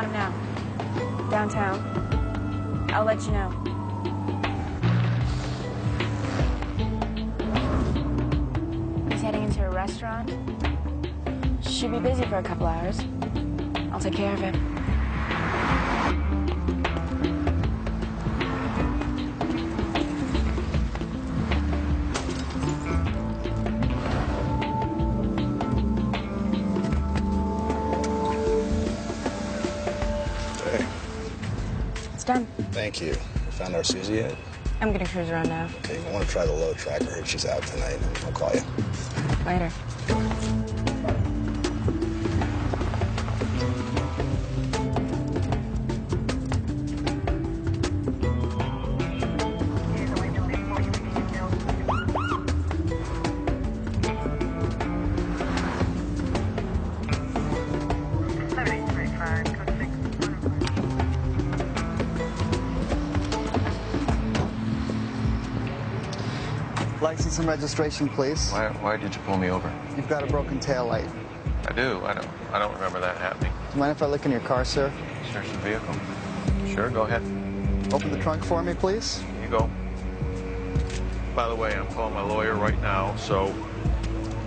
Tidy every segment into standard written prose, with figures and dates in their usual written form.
on him now. Downtown. I'll let you know. He's heading into a restaurant. Should be busy for a couple hours. I'll take care of it. Done. Thank you. You found our Susie yet? I'm gonna cruise around now. Okay, you want to try the low track. I heard she's out tonight. I'll call you. Later. License and registration, please. Why did you pull me over? You've got a broken tail light. I do. I don't remember that happening. Do you mind if I look in your car, sir? Search the vehicle. Sure, go ahead. Open the trunk for me, please. Here you go. By the way, I'm calling my lawyer right now, so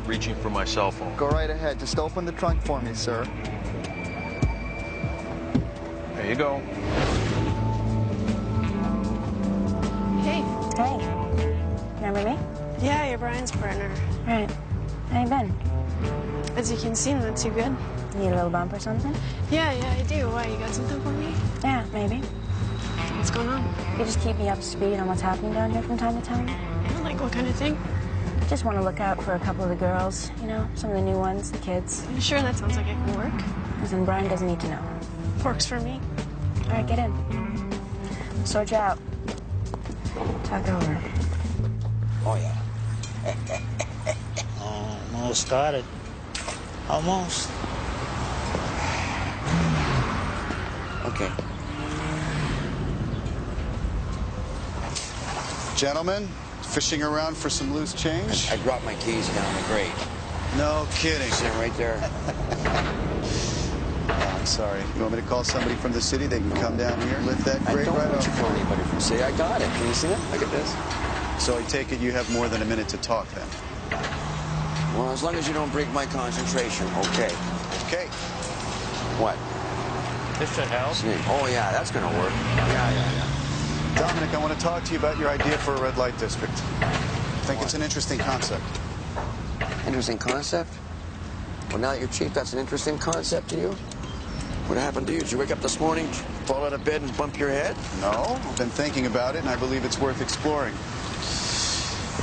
reaching for my cell phone. Go right ahead. Just open the trunk for me, sir. There you go. Hey. Hey. Remember me? Yeah, you're Brian's partner. Right. How you been? As you can see, not too good. Need a little bump or something? Yeah, I do. Why, you got something for me? Yeah, maybe. What's going on? You just keep me up to speed on what's happening down here from time to time. Like, what kind of thing? Just want to look out for a couple of the girls, you know, some of the new ones, the kids. You sure that sounds like it can work? Listen, Brian doesn't need to know. Works for me. All right, get in. Sort you out. Talk over. Oh, yeah. Almost started. Almost. Okay. Gentlemen, fishing around for some loose change? I dropped my keys down the grate. No kidding. Sitting right there. Oh, I'm sorry. You want me to call somebody from the city? They can come down here, lift that I grate don't right want off. you to call anybody from the city. I got it. Can you see that? Look at this. So I take it you have more than a minute to talk then? Well, as long as you don't break my concentration, okay. Okay. What? This should help. Oh, yeah, that's gonna work. Yeah. Dominic, I want to talk to you about your idea for a red light district. I think it's an interesting concept. Interesting concept? Well, now that you're chief, that's an interesting concept to you? What happened to you? Did you wake up this morning, fall out of bed, and bump your head? No, I've been thinking about it, and I believe it's worth exploring.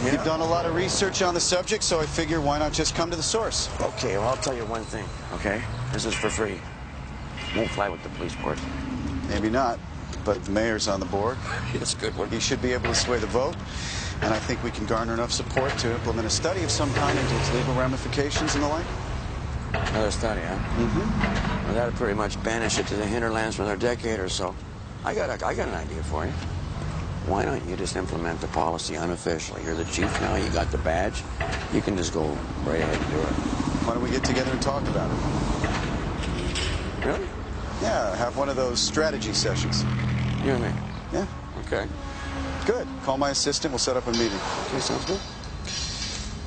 Yeah? You've done a lot of research on the subject, so I figure why not just come to the source? Okay, well, I'll tell you one thing, okay? This is for free. Won't fly with the police board. Maybe not, but the mayor's on the board. That's a good one. He should be able to sway the vote, and I think we can garner enough support to implement a study of some kind into its legal ramifications and the like. Another study, huh? Mm-hmm. Well, that'll pretty much banish it to the hinterlands for another decade or so. I got an idea for you. Why don't you just implement the policy unofficially? You're the chief now, you got the badge. You can just go right ahead and do it. Why don't we get together and talk about it? Really? Yeah, have one of those strategy sessions. You and me? Yeah. Okay. Good. Call my assistant, we'll set up a meeting. Okay, sounds good.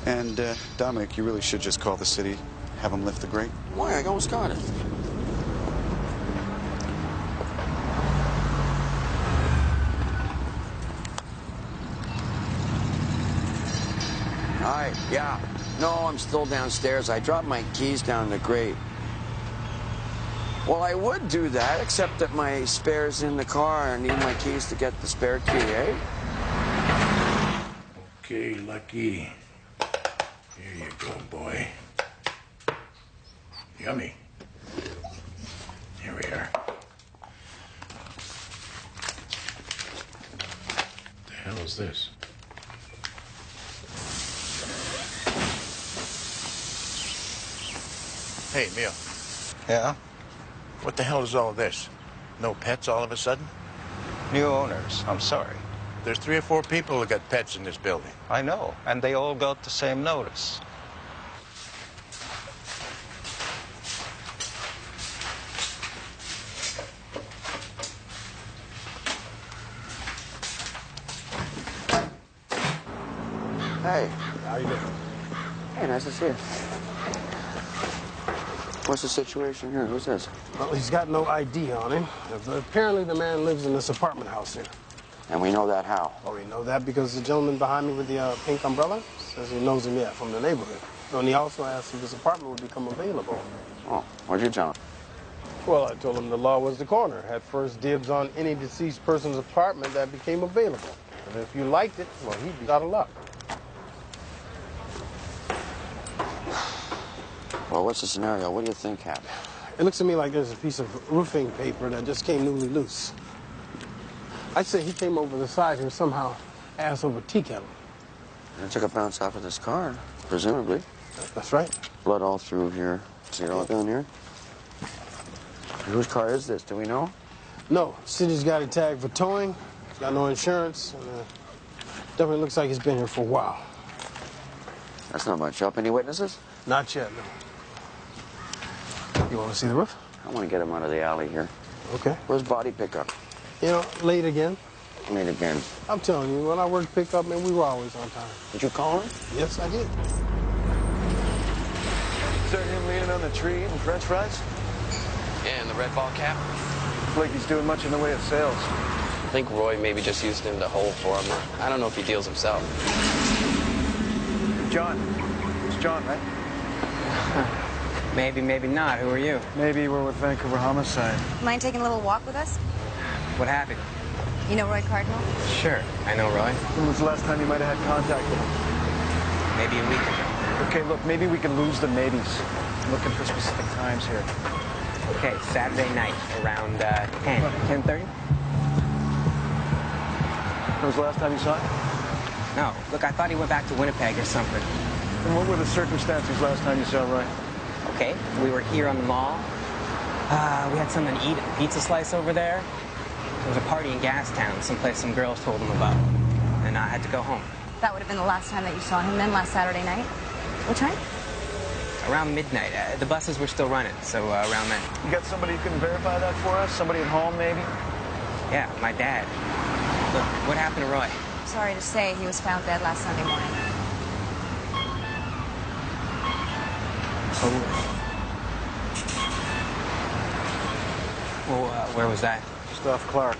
And, Dominic, you really should just call the city, have them lift the grate. Why? I almost got it. Hi, yeah. No, I'm still downstairs. I dropped my keys down the grate. Well, I would do that, except that my spare's in the car. I need my keys to get the spare key, eh? Okay, Lucky. Here you go, boy. Yummy. Here we are. What the hell is this? Hey, Mia. Yeah? What the hell is all this? No pets all of a sudden? New owners. I'm sorry. There's 3 or 4 people who got pets in this building. I know, and they all got the same notice. Hey. How you doing? Hey, nice to see you. What's the situation here? Who's this? Well, he's got no ID on him. But apparently the man lives in this apartment house here. And we know that how? Oh, we know that because the gentleman behind me with the pink umbrella says he knows him, from the neighborhood. And he also asked if his apartment would become available. Oh, what'd you tell him? Well, I told him the law was the coroner. Had first dibs on any deceased person's apartment that became available. And if you liked it, well, he'd be out of luck. Well, what's the scenario? What do you think happened? It looks to me like there's a piece of roofing paper that just came newly loose. I'd say he came over the side here somehow, ass over tea kettle. It took a bounce off of this car, presumably. That's right. Blood all through here. See it all down here? Whose car is this? Do we know? No. City's got it tagged for towing. It's got no insurance. And, definitely looks like he's been here for a while. That's not much help. Any witnesses? Not yet, no. You want to see the roof? I want to get him out of the alley here. Okay. Where's body pickup? Late again. Late again. I'm telling you, when I worked pickup, man, we were always on time. Did you call him? Yes, I did. Is that him leaning on the tree eating French fries? Yeah, and the red ball cap. Looks like he's doing much in the way of sales. I think Roy maybe just used him to hold for him. I don't know if he deals himself. John. It's John, right? Maybe, maybe not. Who are you? Maybe we're with Vancouver Homicide. Mind taking a little walk with us? What happened? You know Roy Cardinal? Sure, I know Roy. When was the last time you might have had contact with him? Maybe a week ago. Okay, look, maybe we can lose the maybes. I'm looking for specific times here. Okay, Saturday night around 10. 10:30? When was the last time you saw him? No, look, I thought he went back to Winnipeg or something. And what were the circumstances last time you saw Roy? Okay, we were here on the mall. We had something to eat, a pizza slice over there. There was a party in Gastown, someplace some girls told him about. And I had to go home. That would have been the last time that you saw him then, last Saturday night? What time? Around midnight. The buses were still running, so around then. You got somebody who can verify that for us? Somebody at home, maybe? Yeah, my dad. Look, what happened to Roy? Sorry to say, he was found dead last Sunday morning. Well, where was that? Just off Clark.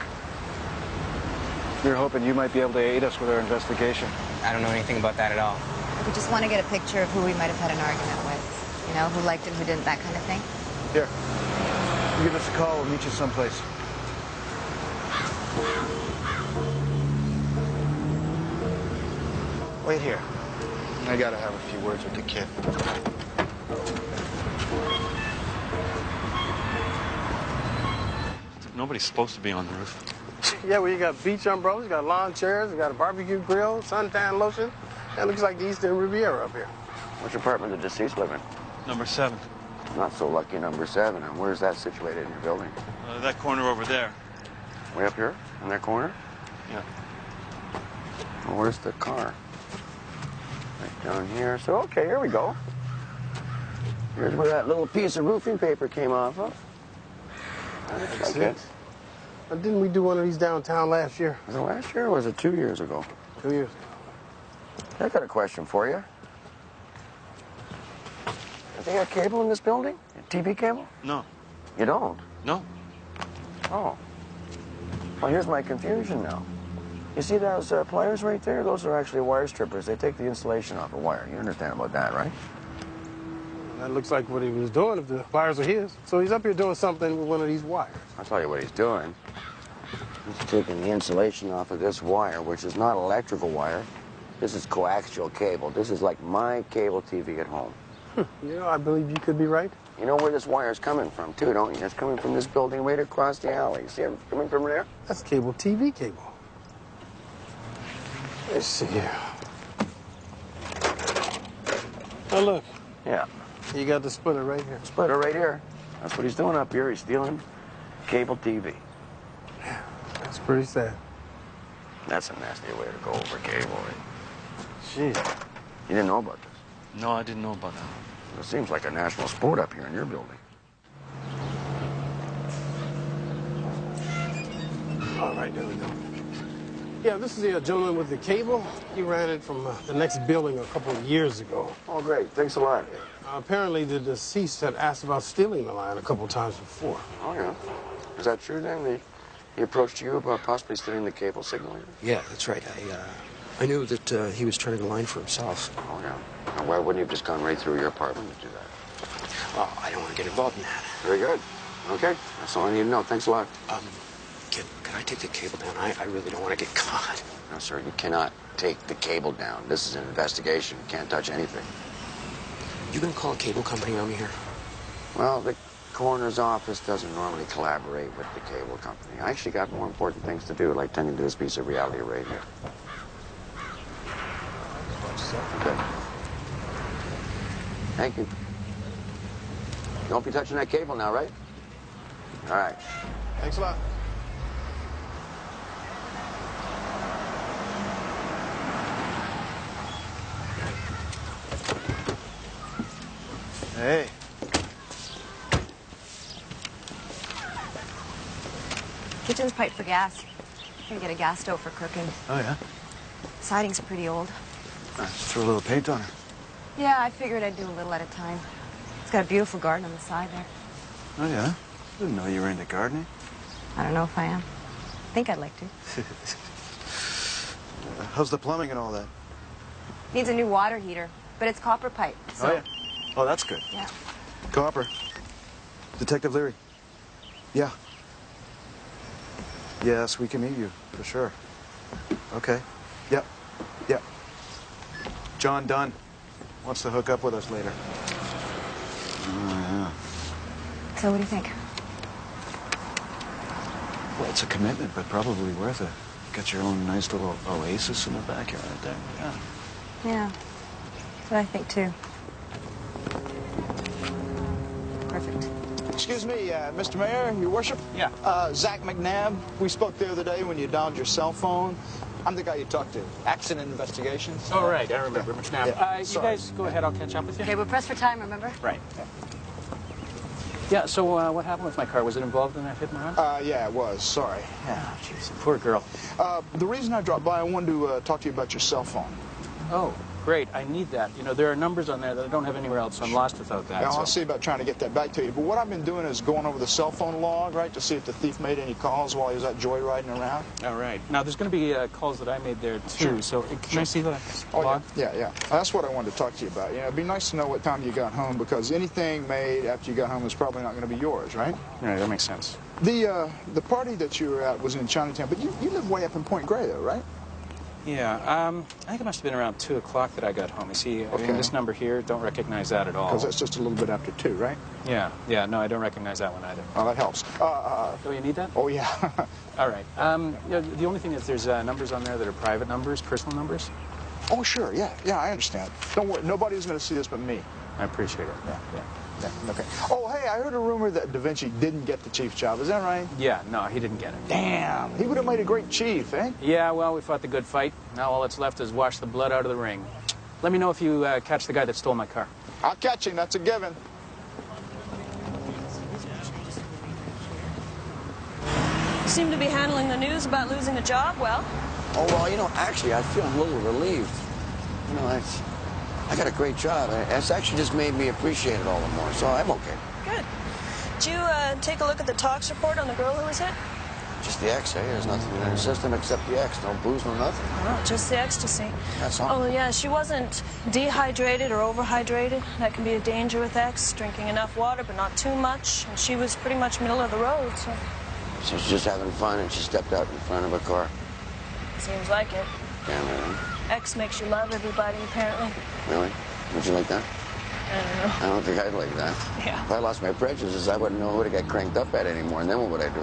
We were hoping you might be able to aid us with our investigation. I don't know anything about that at all. We just want to get a picture of who we might have had an argument with. You know, who liked him, who didn't, that kind of thing. Here. You give us a call, we'll meet you someplace. Wait here. I gotta have a few words with the kid. Nobody's supposed to be on the roof. Yeah, well, you got beach umbrellas, you got lawn chairs, you got a barbecue grill, suntan lotion. That looks like the Eastern Riviera up here. Which apartment did the deceased live in? Number 7. Not so lucky number 7. And where's that situated in your building? That corner over there. Way up here? In that corner? Yeah. Well, where's the car? Right down here. So, okay, here we go. Here's where that little piece of roofing paper came off of. That's it. Didn't we do one of these downtown last year? Was it last year or was it 2 years ago? 2 years ago. I got a question for you. Is there a cable in this building? A TV cable? No. You don't? No. Oh. Well, here's my confusion now. You see those pliers right there? Those are actually wire strippers. They take the insulation off a wire. You understand about that, right? That looks like what he was doing if the wires are his. So he's up here doing something with one of these wires. I'll tell you what he's doing. He's taking the insulation off of this wire, which is not electrical wire. This is coaxial cable. This is like my cable TV at home. You know, I believe you could be right. You know where this wire is coming from, too, don't you? It's coming from this building right across the alley. You see it coming from there? That's cable TV cable. Let's see here. Oh, look. Yeah. You got the splitter right here. Splitter right here. That's what he's doing up here. He's stealing cable TV. Yeah, that's pretty sad. That's a nasty way to go over cable, right? Jeez. You didn't know about this? No, I didn't know about that. It seems like a national sport up here in your building. All right, there we go. Yeah, this is the gentleman with the cable. He ran it from the next building a couple of years ago. Oh, great. Thanks a lot. Apparently, the deceased had asked about stealing the line a couple times before. Oh, yeah. Is that true, then? He approached you about possibly stealing the cable signal? Yeah, that's right. I knew that he was turning a line for himself. Oh, yeah. Now, why wouldn't he have just gone right through your apartment to do that? Oh, I don't want to get involved in that. Very good. Okay. That's all I need to know. Thanks a lot. Can I take the cable down? I really don't want to get caught. No, sir. You cannot take the cable down. This is an investigation. You can't touch anything. You gonna call a cable company on me here? Well, the coroner's office doesn't normally collaborate with the cable company. I actually got more important things to do, like tending to this piece of reality radio. Good. Thank you. Don't be touching that cable now, right? All right. Thanks a lot. Hey. Kitchen's piped for gas. Gonna get a gas stove for cooking. Oh, yeah? Siding's pretty old. Just throw a little paint on her. Yeah, I figured I'd do a little at a time. It's got a beautiful garden on the side there. Oh, yeah? Didn't know you were into gardening. I don't know if I am. I think I'd like to. How's the plumbing and all that? Needs a new water heater, but it's copper pipe. So... Oh, yeah? Oh, that's good. Yeah. Copper. Detective Leary. Yeah. Yes, we can meet you, for sure. Okay. Yep. Yep. John Dunn wants to hook up with us later. Oh, yeah. So what do you think? Well, it's a commitment, but probably worth it. Got your own nice little oasis in the backyard there. Yeah. Yeah. That's what I think, too. Perfect. Excuse me, Mr. Mayor, Your Worship? Yeah. Zach McNabb. We spoke the other day when you dialed your cell phone. I'm the guy you talked to. Accident investigations. Oh, right. I remember, McNabb. Yeah. You guys go ahead. I'll catch up with you. Okay, we're pressed for time, remember? Right. Yeah, so what happened with my car? Was it involved in that hit and run? Yeah, it was. Sorry. Yeah, jeez. Poor girl. The reason I dropped by, I wanted to talk to you about your cell phone. Oh, great. I need that. You know, there are numbers on there that I don't have anywhere else, so I'm lost without that. Yeah, so. I'll see about trying to get that back to you. But what I've been doing is going over the cell phone log, right, to see if the thief made any calls while he was out joyriding around. All right. Now, there's going to be calls that I made there, too. Sure. So can I see the log? Yeah. That's what I wanted to talk to you about. You know, it'd be nice to know what time you got home, because anything made after you got home is probably not going to be yours, right? Right, that makes sense. The party that you were at was in Chinatown, but you live way up in Point Grey, though, right? Yeah, I think it must have been around 2 o'clock that I got home. You see, I mean, this number here, don't recognize that at all. Because that's just a little bit after 2, right? Yeah, no, I don't recognize that one either. Oh, that helps. Oh, you need that? Oh, yeah. All right. Yeah, the only thing is there's numbers on there that are private numbers, personal numbers. Oh, sure, yeah, I understand. Don't worry, nobody's going to see this but me. I appreciate it. Yeah. Okay. Oh, hey, I heard a rumor that Da Vinci didn't get the chief job. Is that right? Yeah, no, he didn't get it. Damn, he would have made a great chief, eh? Yeah, well, we fought the good fight. Now all that's left is wash the blood out of the ring. Let me know if you catch the guy that stole my car. I'll catch him, that's a given. You seem to be handling the news about losing a job well. Oh, well, you know, actually, I feel a little relieved. You know, I got a great job. It's actually just made me appreciate it all the more, so I'm okay. Good. Did you take a look at the tox report on the girl who was hit? Just the X, eh? There's nothing in her system except the X. No booze, no nothing. Oh, just the ecstasy. That's all. Oh, yeah, she wasn't dehydrated or overhydrated. That can be a danger with X. Drinking enough water, but not too much. And she was pretty much middle of the road, so... So she's just having fun and she stepped out in front of a car. Seems like it. Damn it. X makes you love everybody, apparently. Really? Would you like that? I don't know. I don't think I'd like that. Yeah. If I lost my prejudices, I wouldn't know who to get cranked up at anymore, and then what would I do?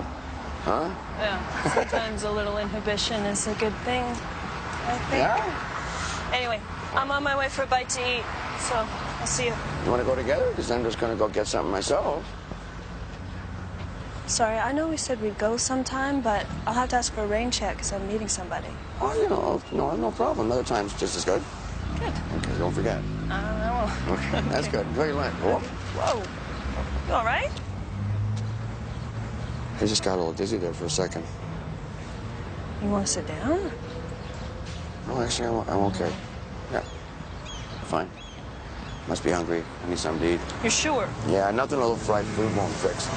Huh? Yeah. Sometimes a little inhibition is a good thing, I think. Yeah? Anyway, I'm on my way for a bite to eat, so I'll see you. You want to go together? Because I'm just going to go get something myself. Sorry, I know we said we'd go sometime, but I'll have to ask for a rain check because I'm meeting somebody. Oh, you know, no problem. Another time's just as good. Good. Okay, don't forget. I will. Okay, that's good. Enjoy your lunch. Whoa. Whoa. You all right? I just got a little dizzy there for a second. You want to sit down? No, actually, I'm okay. Yeah. Fine. Must be hungry. I need something to eat. You're sure? Yeah, nothing a little fried food won't fix.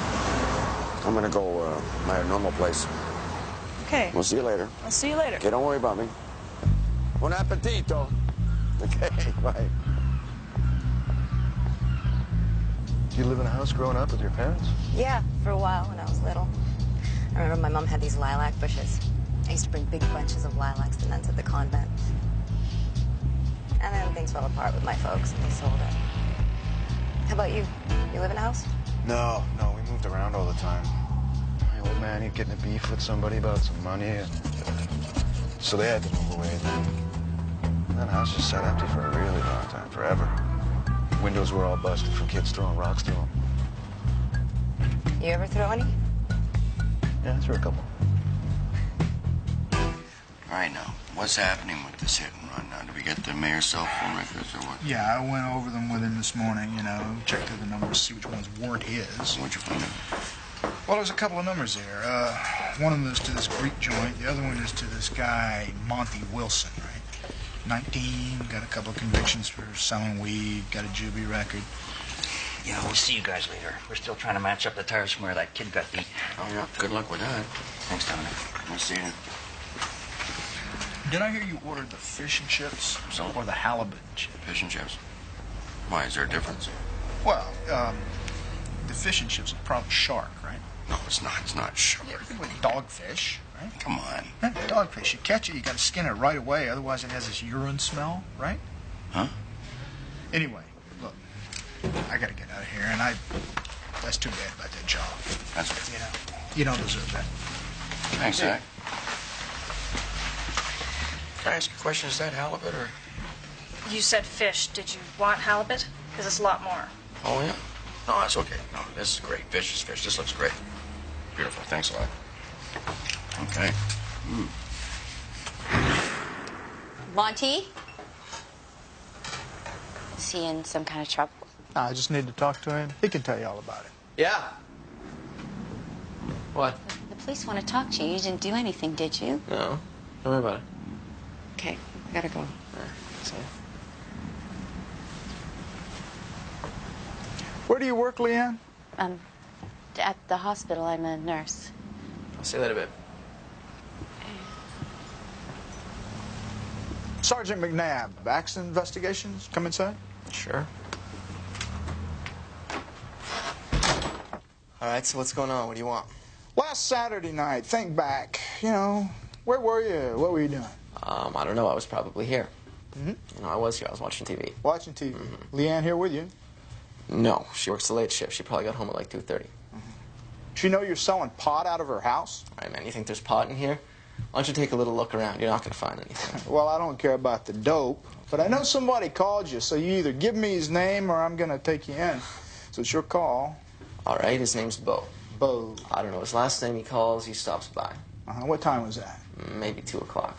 I'm gonna go my normal place. Okay. We'll see you later. I'll see you later. Okay, don't worry about me. Buon appetito. Okay, bye. Did you live in a house growing up with your parents? Yeah, for a while when I was little. I remember my mom had these lilac bushes. I used to bring big bunches of lilacs to nuns at the convent. And then things fell apart with my folks and they sold it. How about you? You live in a house? No, we moved around all the time. My old man, he'd get in a beef with somebody about some money, and so they had to move away then. That house just sat empty for a really long time, forever. Windows were all busted from kids throwing rocks through them. You ever throw any? Yeah, I threw a couple. All right, now, what's happening with this hit and run now? Did we get the mayor's cell phone records or what? Yeah, I went over them with him this morning, you know, checked through the numbers, see which ones weren't his. What'd you find out? Well, there's a couple of numbers there. One of them is to this Greek joint, the other one is to this guy, Monty Wilson, right? 19, got a couple of convictions for selling weed, got a juvie record. Yeah, we'll see you guys later. We're still trying to match up the tires from where that kid got beat. Oh, yeah, good luck with that. Thanks, Dominic. Nice seeing you. Did I hear you ordered the fish and chips? Or the halibut and chips? Fish and chips. Why, is there a difference? Well, the fish and chips are probably shark, right? No, it's not. It's not shark. Yeah, with dogfish, right? Come on. Yeah, dogfish. You catch it, you gotta skin it right away, otherwise it has this urine smell, right? Huh? Anyway, look, I gotta get out of here, and that's too bad about that job. That's okay. You don't deserve that. Thanks, Zach. Can I ask you a question? Is that halibut or? You said fish. Did you want halibut? Because it's a lot more. Oh, yeah? No, that's okay. No, this is great. Fish is fish. This looks great. Beautiful. Thanks a lot. Okay. Monty? Is he in some kind of trouble? I just need to talk to him. He can tell you all about it. Yeah. What? The police want to talk to you. You didn't do anything, did you? No. Don't worry about it. Okay, I gotta go. See ya. Where do you work, Leanne? At the hospital. I'm a nurse. I'll see you later, babe. Sergeant McNabb, accident investigations. Come inside. Sure. All right, so what's going on? What do you want? Last Saturday night, think back. You know, where were you? What were you doing? I don't know. I was probably here. Mm-hmm. You know, I was here. I was watching TV. Watching TV. Leanne here with you? No, she works the late shift. She probably got home at like 2:30. Did she know you're selling pot out of her house? All right, man, you think there's pot in here? Why don't you take a little look around? You're not going to find anything. Well, I don't care about the dope, but I know somebody called you, so you either give me his name or I'm going to take you in. So it's your call. All right, his name's Bo. Bo. I don't know his last name. He calls, he stops by. What time was that? Maybe 2 o'clock.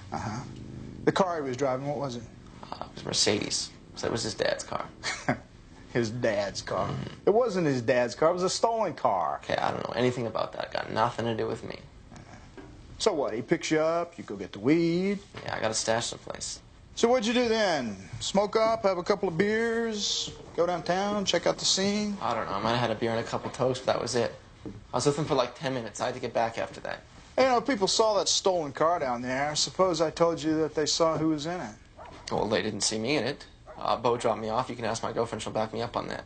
The car he was driving, what was it? It was Mercedes. So it was his dad's car. His dad's car. It wasn't his dad's car. It was a stolen car. Okay, I don't know anything about that. Got nothing to do with me. So what? He picks you up, you go get the weed. Yeah, I got a stash someplace. So what'd you do then? Smoke up, have a couple of beers, go downtown, check out the scene? I don't know. I might have had a beer and a couple toasts, but that was it. I was with him for like 10 minutes. I had to get back after that. You know, people saw that stolen car down there. Suppose I told you that they saw who was in it. Well, they didn't see me in it. Bo dropped me off. You can ask my girlfriend. She'll back me up on that.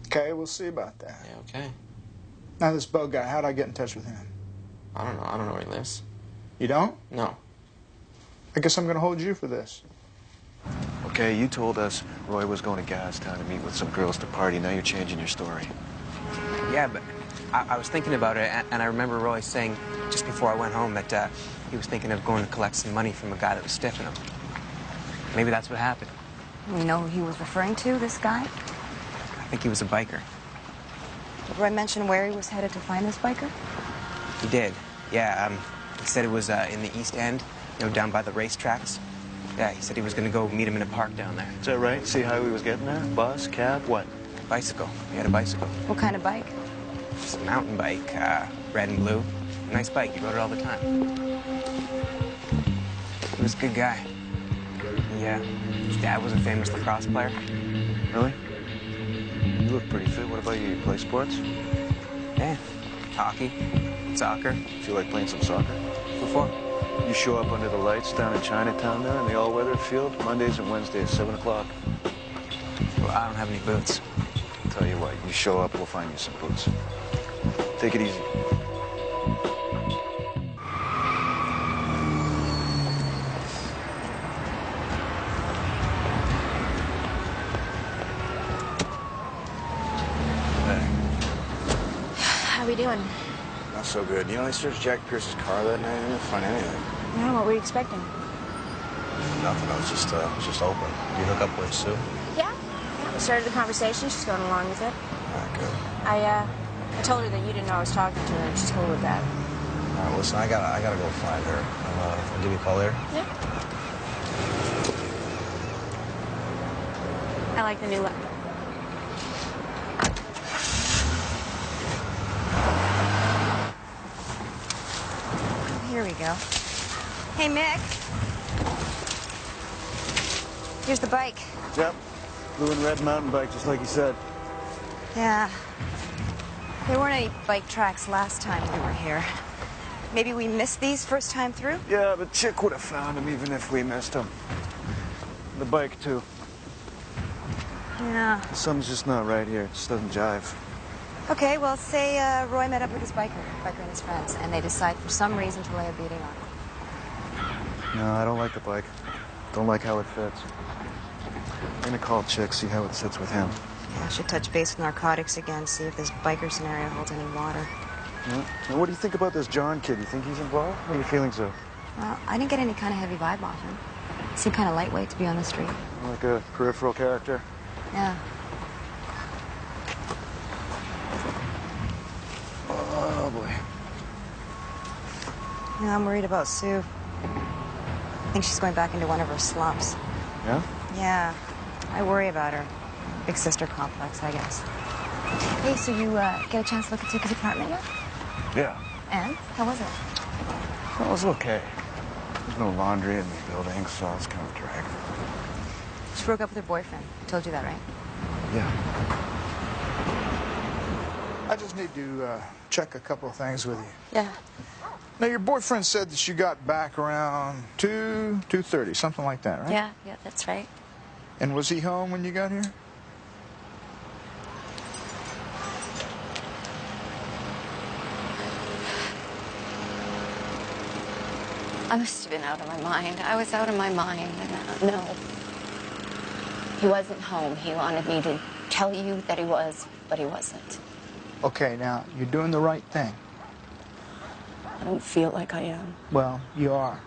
Okay, we'll see about that. Yeah, okay. Now, this Bo guy, how'd I get in touch with him? I don't know. I don't know where he lives. You don't? No. I guess I'm going to hold you for this. Okay, you told us Roy was going to Gastown to meet with some girls to party. Now you're changing your story. Yeah, but I was thinking about it, and I remember Roy saying just before I went home that he was thinking of going to collect some money from a guy that was stiffing him. Maybe that's what happened. You know who he was referring to, this guy? I think he was a biker. Did Roy mention where he was headed to find this biker? He did, yeah. He said it was in the East End, you know, down by the racetracks. Yeah, he said he was going to go meet him in a park down there. Is that right? See how he was getting there? Bus, cab, what? Bicycle. He had a bicycle. What kind of bike? Just a mountain bike, red and blue. Nice bike. He rode it all the time. He was a good guy. Yeah. His dad was a famous lacrosse player. Really? You look pretty fit. What about you? You play sports? Yeah. Hockey, soccer. Feel like playing some soccer? For fun. You show up under the lights down in Chinatown there in the all-weather field, Mondays and Wednesdays, 7 o'clock. Well, I don't have any boots. Tell you what, you show up, we'll find you some boots. Take it easy. How we doing? Not so good. You know, they searched Jack Pierce's car that night. They didn't find anything. No, what were you expecting? Nothing. I was just open. You hook up with Sue? Yeah. We started the conversation. She's going along with it. All right, good. I told her that you didn't know I was talking to her, and she's cool with that. All right, listen, I gotta go find her. I'll give you a call later. Yeah. I like the new look. Here we go. Hey, Mick. Here's the bike. Yep. Blue and red mountain bike, just like you said. Yeah. There weren't any bike tracks last time we were here. Maybe we missed these first time through? Yeah, but Chick would have found him even if we missed him. The bike, too. Yeah. Something's just not right here. It just doesn't jive. Okay, well, say Roy met up with his biker and his friends, and they decide for some reason to lay a beating on him. No, I don't like the bike. Don't like how it fits. I'm gonna call Chick, see how it sits with him. Yeah, I should touch base with narcotics again, see if this biker scenario holds any water. Yeah. Now, what do you think about this John kid? You think he's involved? What are your feelings of? Well, I didn't get any kind of heavy vibe off him. He seemed kind of lightweight to be on the street. Like a peripheral character? Yeah. Oh, boy. Yeah, I'm worried about Sue. I think she's going back into one of her slumps. Yeah? Yeah, I worry about her. Big sister complex, I guess. Hey, so you get a chance to look at Suka's apartment yet? Yeah. And? How was it? Well, it was okay. There's no laundry in the building, so it's kind of a drag. She broke up with her boyfriend. I told you that, right? Yeah. I just need to check a couple of things with you. Yeah. Now, your boyfriend said that you got back around 2:30, something like that, right? Yeah, that's right. And was he home when you got here? I must have been out of my mind. I was out of my mind. No. He wasn't home. He wanted me to tell you that he was, but he wasn't. Okay, now, you're doing the right thing. I don't feel like I am. Well, you are.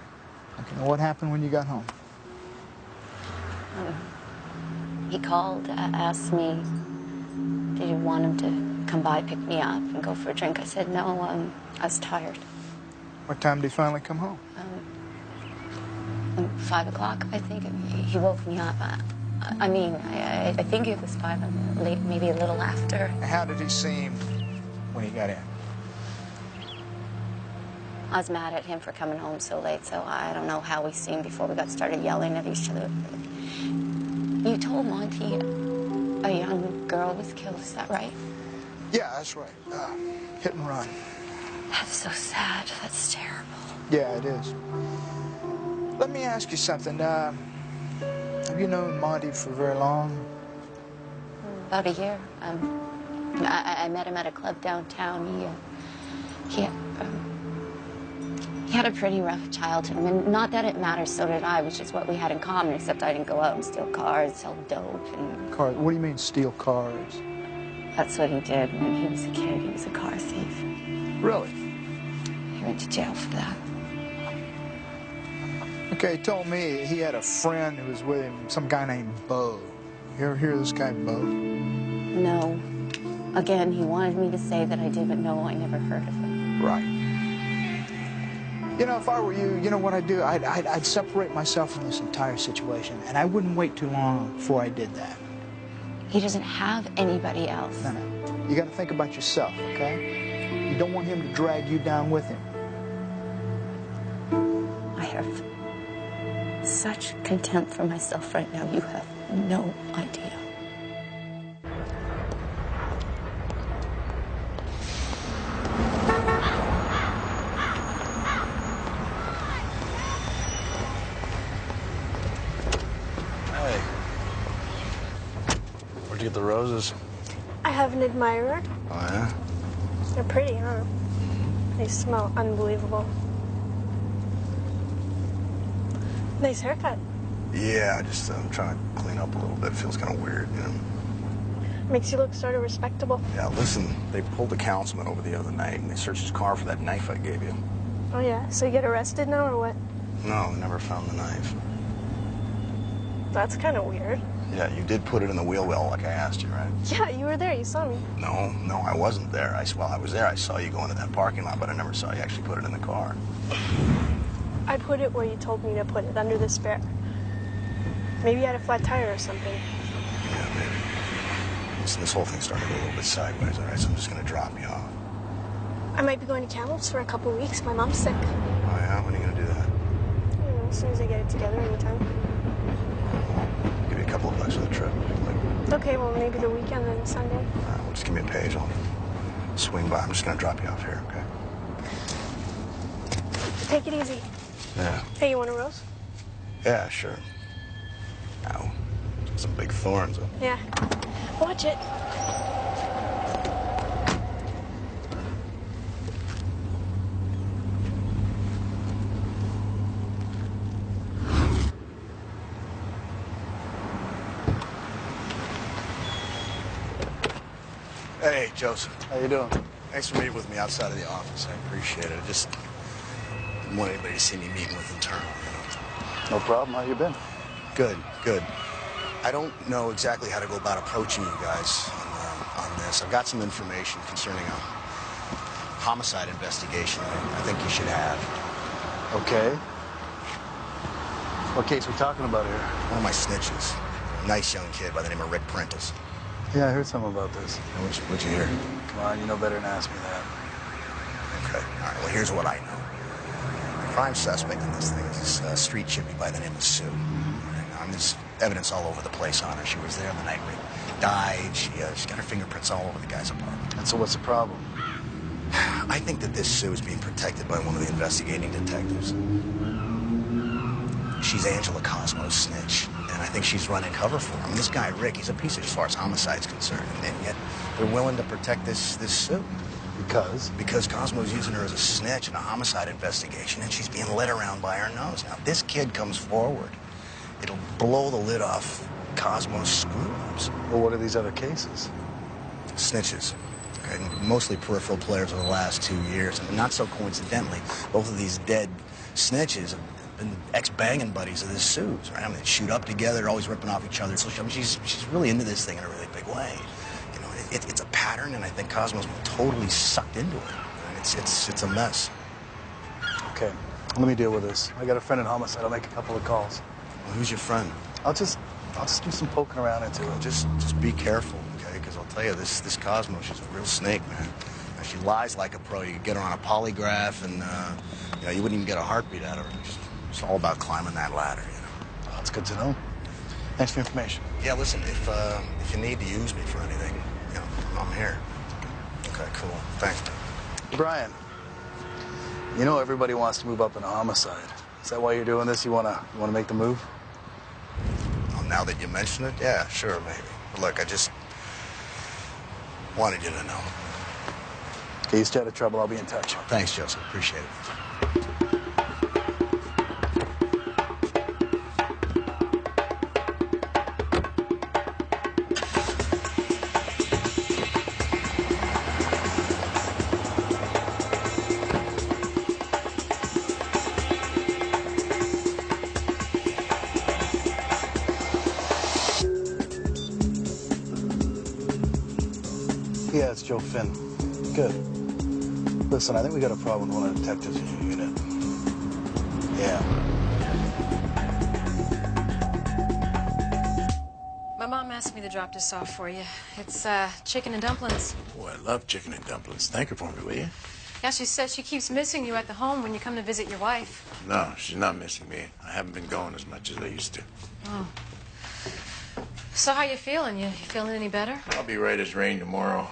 Okay, now what happened when you got home? He called, asked me, did you want him to come by, pick me up, and go for a drink? I said, no, I was tired. What time did he finally come home? 5 o'clock, I think. He woke me up. I think it was 5, late, maybe a little after. How did he seem when he got in? I was mad at him for coming home so late, so I don't know how we seemed before we got started yelling at each other. You told Monty a young girl was killed, is that right? Yeah, that's right. Hit and run. That's so sad. That's terrible. Yeah, it is. Let me ask you something. Have you known Monty for very long? About a year. I met him at a club downtown. He had a pretty rough childhood. I mean, not that it matters, so did I, which is what we had in common, except I didn't go out and steal cars, sell dope, and... Cars? What do you mean, steal cars? That's what he did when he was a kid. He was a car thief. Really? He went to jail for that. Okay, he told me he had a friend who was with him, some guy named Bo. You ever hear of this guy, Bo? No. Again, he wanted me to say that I did, but no, I never heard of him. Right. You know, if I were you, you know what I'd do? I'd separate myself from this entire situation, and I wouldn't wait too long before I did that. He doesn't have anybody else. No. You got to think about yourself, okay? You don't want him to drag you down with him. I have such contempt for myself right now. You have no idea. Hey. Where'd you get the roses? I have an admirer. Oh, yeah? They're pretty, huh? They smell unbelievable. Nice haircut. Yeah, I'm trying to clean up a little bit. Feels kind of weird, you know? Makes you look sort of respectable. Yeah, listen, they pulled the councilman over the other night, and they searched his car for that knife I gave you. Oh, yeah? So you get arrested now, or what? No, never found the knife. That's kind of weird. Yeah, you did put it in the wheel well like I asked you, right? Yeah, you were there. You saw me. No, I wasn't there. Well, I was there. I saw you go into that parking lot, but I never saw you actually put it in the car. I put it where you told me to put it, under the spare. Maybe you had a flat tire or something. Yeah, maybe. Listen, this whole thing started to go a little bit sideways, all right? So I'm just going to drop you off. I might be going to Kamloops for a couple of weeks. My mom's sick. Oh, yeah? When are you going to do that? As soon as I get it together, anytime. I'll give you a couple of bucks for the trip. Okay, well, maybe the weekend, then Sunday. All right, well, just give me a page. I'll swing by. I'm just going to drop you off here, okay? Take it easy. Yeah. Hey, you want a rose? Yeah, sure. Ow. Some big thorns. Yeah. Watch it. Hey, Joseph. How you doing? Thanks for meeting with me outside of the office. I appreciate it. I just didn't want anybody to see me meeting with internal, you know? No problem. How you been? Good, good. I don't know exactly how to go about approaching you guys on this. I've got some information concerning a homicide investigation I think you should have. Okay. What case we talking about here? One of my snitches. A nice young kid by the name of Rick Prentice. Yeah, I heard something about this. What'd you hear? Come on, you know better than ask me that. Okay, all right, well, here's what I know. The prime suspect in this thing is this street chippy by the name of Sue. There's evidence all over the place on her. She was there the night Rick died. She's got her fingerprints all over the guy's apartment. And so what's the problem? I think that this Sue is being protected by one of the investigating detectives. She's Angela Cosmo's snitch, and I think she's running cover for him. This guy, Rick, he's a piece of as far as homicide's concerned, and yet they're willing to protect this Sue. Because? Because Cosmo's using her as a snitch in a homicide investigation, and she's being led around by her nose. Now, this kid comes forward. It'll blow the lid off Cosmo's screw-ups. Well, what are these other cases? Snitches. Okay, mostly peripheral players over the last 2 years. And not so coincidentally, both of these dead snitches have been ex-banging buddies of this Sue's, right? I mean, they shoot up together, always ripping off each other. So I mean, she's really into this thing in a really big way. You know, it's a pattern, and I think Cosmo's been totally sucked into it. And it's a mess. Okay, let me deal with this. I got a friend in homicide. I'll make a couple of calls. Well, who's your friend? I'll just do some poking around into it. Just be careful, okay? Because I'll tell you, this Cosmo, she's a real snake, man. Now, she lies like a pro. You could get her on a polygraph, and you know, you wouldn't even get a heartbeat out of her. It's all about climbing that ladder, you know. Oh, that's good to know. Thanks for the information. Yeah, listen, if you need to use me for anything, you know, I'm here. Okay, cool. Thanks, man. Brian, you know everybody wants to move up in a homicide. Is that why you're doing this? You wanna make the move? Oh, now that you mention it, yeah, sure, maybe. But look, I just wanted you to know. Okay, you stay out of trouble. I'll be in touch. Thanks, Joseph. Appreciate it. Yeah, it's Joe Finn. Good. Listen, I think we got a problem with one of the detectives in your unit. Yeah. My mom asked me to drop this off for you. It's chicken and dumplings. Oh, I love chicken and dumplings. Thank her for me, will you? Yeah, she says she keeps missing you at the home when you come to visit your wife. No, she's not missing me. I haven't been going as much as I used to. Oh. So how you feeling? You feeling any better? I'll be right as rain tomorrow.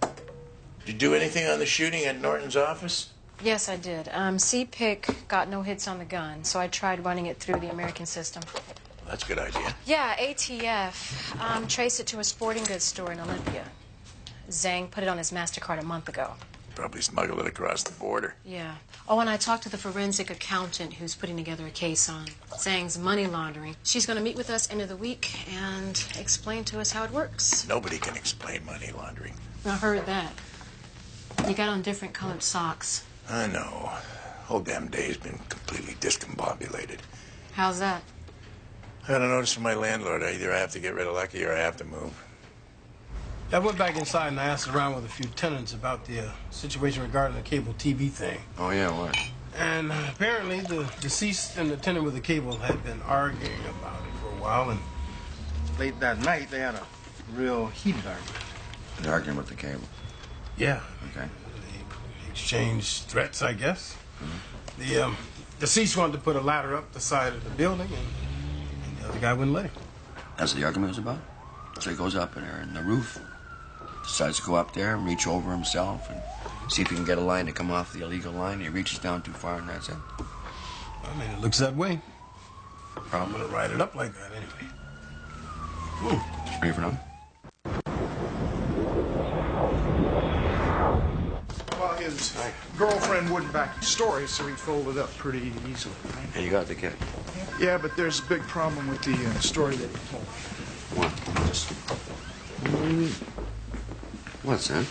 Did you do anything on the shooting at Norton's office? Yes, I did. CPIC got no hits on the gun, so I tried running it through the American system. Well, that's a good idea. Yeah, ATF. Traced it to a sporting goods store in Olympia. Zhang put it on his MasterCard a month ago. Probably smuggled it across the border. Yeah. Oh, and I talked to the forensic accountant who's putting together a case on Zhang's money laundering. She's going to meet with us end of the week and explain to us how it works. Nobody can explain money laundering. I heard that. You got on different colored socks. I know. Whole damn day's been completely discombobulated. How's that? I got a notice from my landlord. Either I have to get rid of Lucky or I have to move. I went back inside and I asked around with a few tenants about the situation regarding the cable TV thing. Oh, yeah, what? And apparently the deceased and the tenant with the cable had been arguing about it for a while, and late that night they had a real heated argument. They're arguing with the cable. Yeah. Okay. They exchanged threats, I guess. The deceased wanted to put a ladder up the side of the building, and the other guy wouldn't let him. That's what the argument was about? So he goes up there in the roof, decides to go up there and reach over himself and see if he can get a line to come off the illegal line. He reaches down too far and that's it. I mean, it looks that way. I'm gonna write it up like that anyway. Ready for now? Well, his girlfriend wouldn't back the story, so he folded up pretty easily, right? And you got the kid. Yeah, but there's a big problem with the story that he told. What? What's that?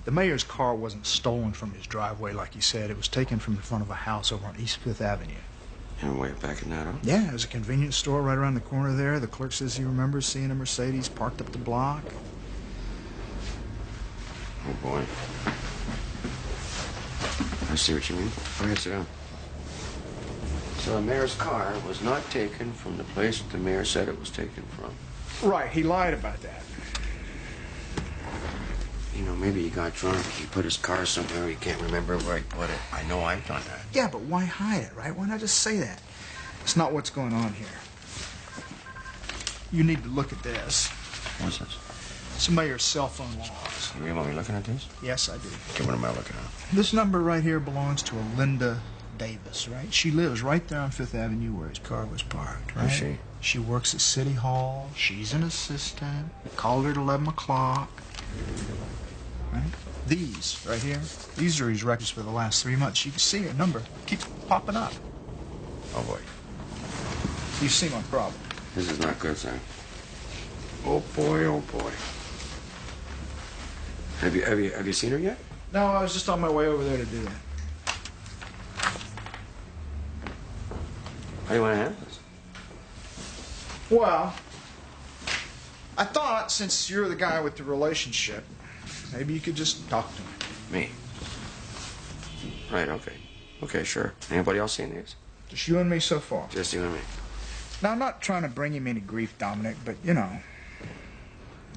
The mayor's car wasn't stolen from his driveway like he said. It was taken from the front of a house over on East Fifth Avenue. And way back in that, huh? Yeah, there's a convenience store right around the corner there. The clerk says he remembers seeing a Mercedes parked up the block. Oh, boy. I see what you mean. Go ahead, sit down. So the mayor's car was not taken from the place that the mayor said it was taken from. Right, he lied about that. You know, maybe he got drunk. He put his car somewhere. He can't remember where he put it. I know I've done that. Yeah, but why hide it, right? Why not just say that? It's not what's going on here. You need to look at this. What's this? It's the mayor's cell phone logs. You really want me looking at this? Yes, I do. Okay, what am I looking at? This number right here belongs to a Linda Davis, right? She lives right there on Fifth Avenue where his car was parked, right? Who's she? She works at City Hall. She's an assistant. Called her at 11 o'clock. Right? These, right here, these are his records for the last 3 months. You can see her number keeps popping up. Oh, boy. You see my problem. This is not good, Sam. Oh, boy, oh, boy. Have you seen her yet? No, I was just on my way over there to do that. How do you want to handle this? Well, I thought since you're the guy with the relationship, maybe you could just talk to me. Me? Right, okay. Okay, sure. Anybody else seen these? Just you and me so far. Just you and me. Now, I'm not trying to bring him any grief, Dominic, but, you know,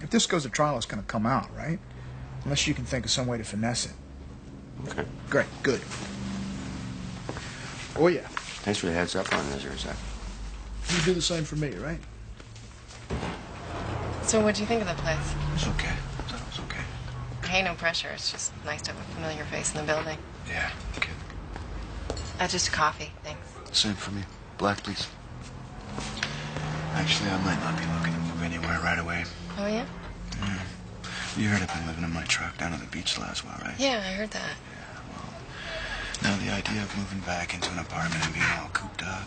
if this goes to trial, it's going to come out, right? Unless you can think of some way to finesse it. Okay. Great, good. Oh, yeah. Thanks for the heads up on this, Zach. You do the same for me, right? So what'd you think of the place? It's okay. I thought it was okay. Hey, no pressure. It's just nice to have a familiar face in the building. Yeah, okay. Just a coffee, thanks. Same for me. Black, please. Actually, I might not be looking to move anywhere right away. Oh, yeah? Yeah. You heard I've been living in my truck down at the beach last while, right? Yeah, I heard that. Now, the idea of moving back into an apartment and being all cooped up,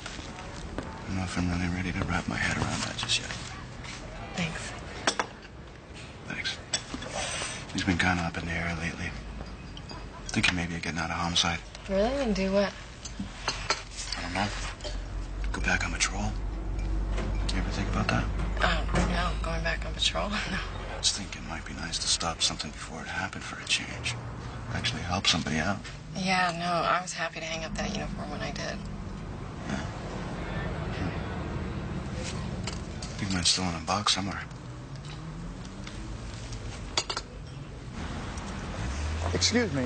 I don't know if I'm really ready to wrap my head around that just yet. Thanks. Thanks. He's been kind of up in the air lately. Thinking maybe of getting out of homicide. Really? And do what? I don't know. Go back on patrol. You ever think about that? Oh, no. Going back on patrol? No. I was thinking it might be nice to stop something before it happened for a change. Actually help somebody out. Yeah, no. I was happy to hang up that uniform when I did. Yeah. I think mine's still in a box somewhere. Excuse me.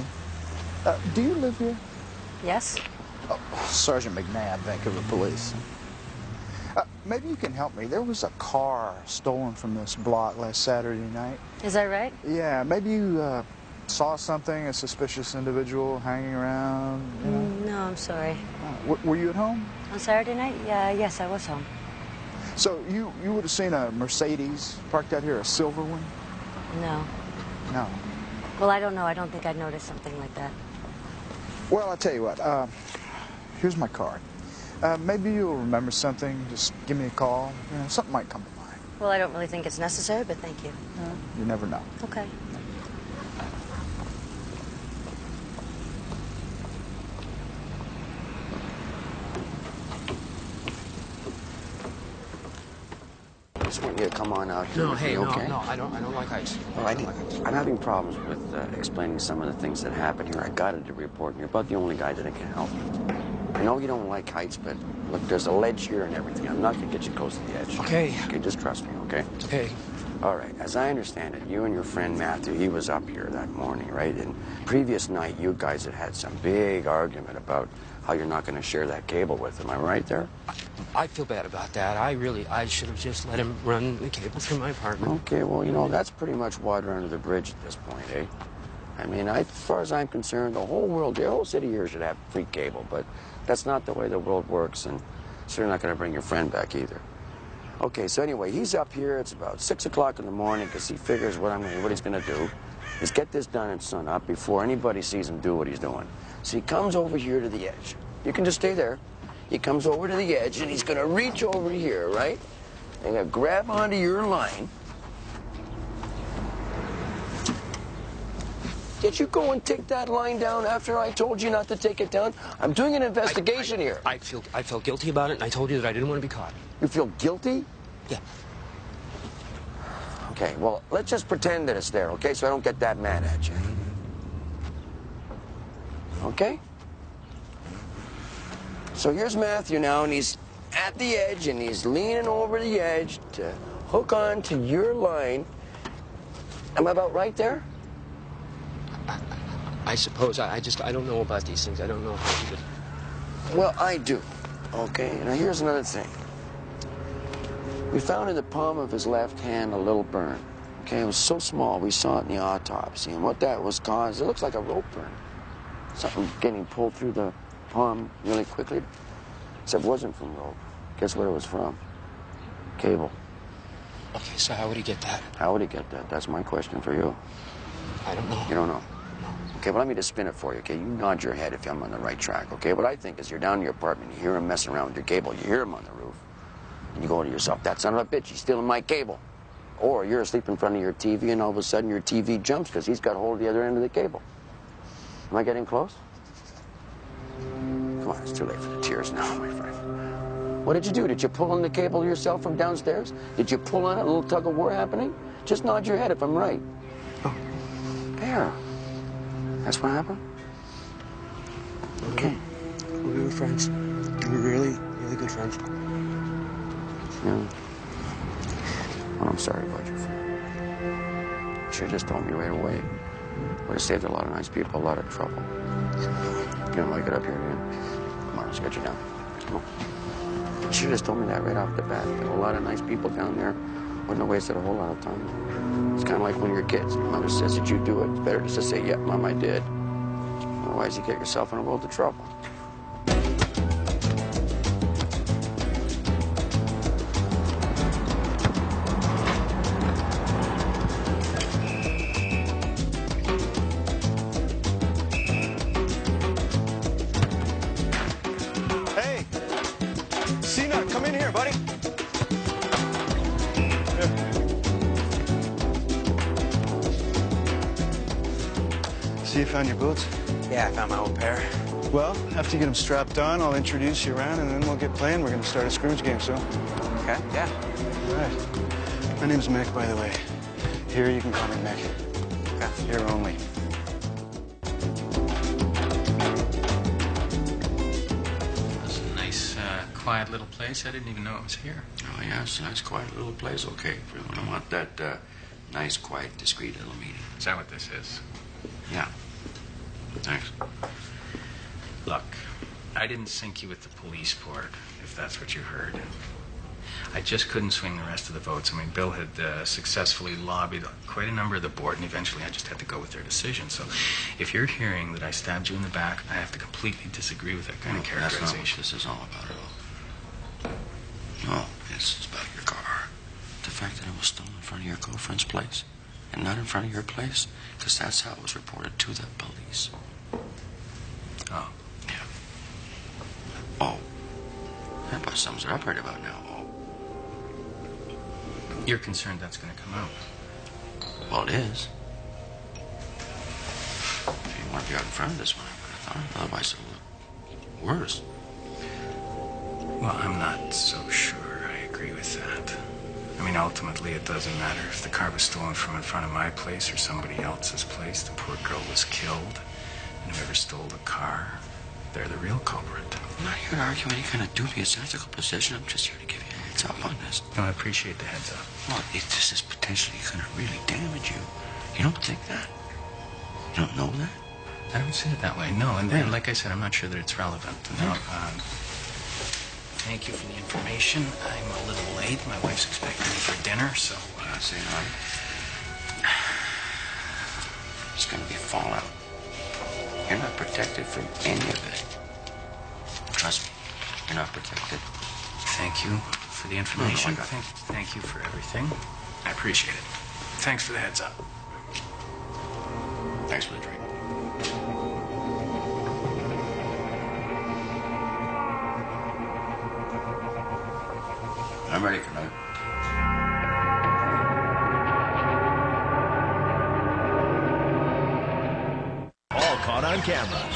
Do you live here? Yes? Oh, Sergeant McNabb, Vancouver Police. Maybe you can help me. There was a car stolen from this block last Saturday night. Is that right? Yeah, maybe you saw something, a suspicious individual hanging around, you know? No, I'm sorry. Were you at home? On Saturday night? Yeah, yes, I was home. So you would have seen a Mercedes parked out here, a silver one? No. No. Well, I don't know. I don't think I'd notice something like that. Well, I'll tell you what. Here's my card. Maybe you'll remember something. Just give me a call. You know, something might come to mind. Well, I don't really think it's necessary, but thank you. You never know. Okay. I just want you to come on out here. No, with hey, me, okay? no, I don't like heights. Well, I'm having problems with explaining some of the things that happened here. I got it to report, and you're about the only guy that I can help. I know you don't like heights, but look, there's a ledge here and everything. I'm not going to get you close to the edge. Okay. Okay, just trust me, okay? Okay. All right, as I understand it, you and your friend Matthew, he was up here that morning, right? And previous night, you guys had some big argument about how you're not going to share that cable with him. Am I right there? I feel bad about that. I should have just let him run the cable through my apartment. Okay, well, you know, that's pretty much water under the bridge at this point, eh? I mean, as far as I'm concerned, the whole world, the whole city here should have free cable, but that's not the way the world works, and certainly not going to bring your friend back either. Okay, so anyway, he's up here. It's about 6 o'clock in the morning because he figures what he's going to do is get this done at sunup before anybody sees him do what he's doing. So he comes over here to the edge. You can just stay there. He comes over to the edge, and he's going to reach over here, right? And he'll grab onto your line. Did you go and take that line down after I told you not to take it down? I'm doing an investigation here. I felt guilty about it, and I told you that I didn't want to be caught. You feel guilty? Yeah. Okay, well, let's just pretend that it's there, okay? So I don't get that mad at you. Okay? So here's Matthew now, and he's at the edge, and he's leaning over the edge to hook on to your line. Am I about right there? I suppose. I don't know about these things. I don't know how to do it. Well, I do. Okay, now here's another thing. We found in the palm of his left hand a little burn. Okay, it was so small, we saw it in the autopsy. And what that was caused, it looks like a rope burn. Something getting pulled through the palm really quickly. Except it wasn't from rope. Guess what it was from? Cable. Okay, so how would he get that? How would he get that? That's my question for you. I don't know. You don't know? Okay, well, let me just spin it for you, okay? You nod your head if I'm on the right track, okay? What I think is you're down in your apartment, you hear him messing around with your cable, you hear him on the roof, and you go to yourself, that son of a bitch, he's stealing my cable. Or you're asleep in front of your TV, and all of a sudden your TV jumps because he's got hold of the other end of the cable. Am I getting close? Come on, it's too late for the tears now, my friend. What did you do? Did you pull on the cable yourself from downstairs? Did you pull on it, a little tug of war happening? Just nod your head if I'm right. Oh. There. That's what happened? Okay. We were friends. We were really, really good friends. Yeah. Well, I'm sorry about your friend. You should have just told me right away. Would have saved a lot of nice people a lot of trouble. You don't want to get up here again? Come on, let's get you down. Come on. You should have just told me that right off the bat. There are a lot of nice people down there. Wouldn't have wasted a whole lot of time. It's kind of like when you're kids. Your mother says that you do it. It's better just to say, yeah, Mom, I did. Otherwise, you get yourself in a world of trouble. Hey! Cena, come in here, buddy. See, you found your boots? Yeah, I found my old pair. Well, after you get them strapped on, I'll introduce you around, and then we'll get playing. We're going to start a scrimmage game soon. Okay, yeah. All right. My name's Mick, by the way. Here, you can call me Mick. Okay. Here only. It's a nice, quiet little place. I didn't even know it was here. Oh, yeah, it's a nice, quiet little place. Okay, if you want that nice, quiet, discreet little meeting. Is that what this is? Yeah. Thanks. Look, I didn't sink you with the police port, if that's what you heard. I just couldn't swing the rest of the votes. I mean, Bill had successfully lobbied quite a number of the board, and eventually I just had to go with their decision. So if you're hearing that I stabbed you in the back, I have to completely disagree with that kind of characterization. That's not what this is all about at all. No, this is about your car. The fact that it was stolen in front of your girlfriend's place and not in front of your place, because that's how it was reported to the police. Oh. Yeah. Oh. That about sums it up right about now. Oh. You're concerned that's going to come out? Well, it is. You want to be out in front of this one, I would have thought. Otherwise, it would look worse. Well, I'm not so sure I agree with that. I mean, ultimately, it doesn't matter if the car was stolen from in front of my place or somebody else's place. The poor girl was killed, and whoever stole the car, they're the real culprit. I'm not here to argue any kind of dubious ethical position. I'm just here to give you a heads up on this. No, I appreciate the heads up. Well, this is potentially going to really damage you. You don't think that? You don't know that? I don't see it that way, no. And like I said, I'm not sure that it's relevant. No. Thank you for the information. I'm a little late. My wife's expecting me for dinner, so... Say no. It's going to be fallout. You're not protected from any of it. Trust me, you're not protected. Thank you for the information. No, Thank you for everything. I appreciate it. Thanks for the heads up. Thanks for the drink. I'm ready for another. All caught on camera.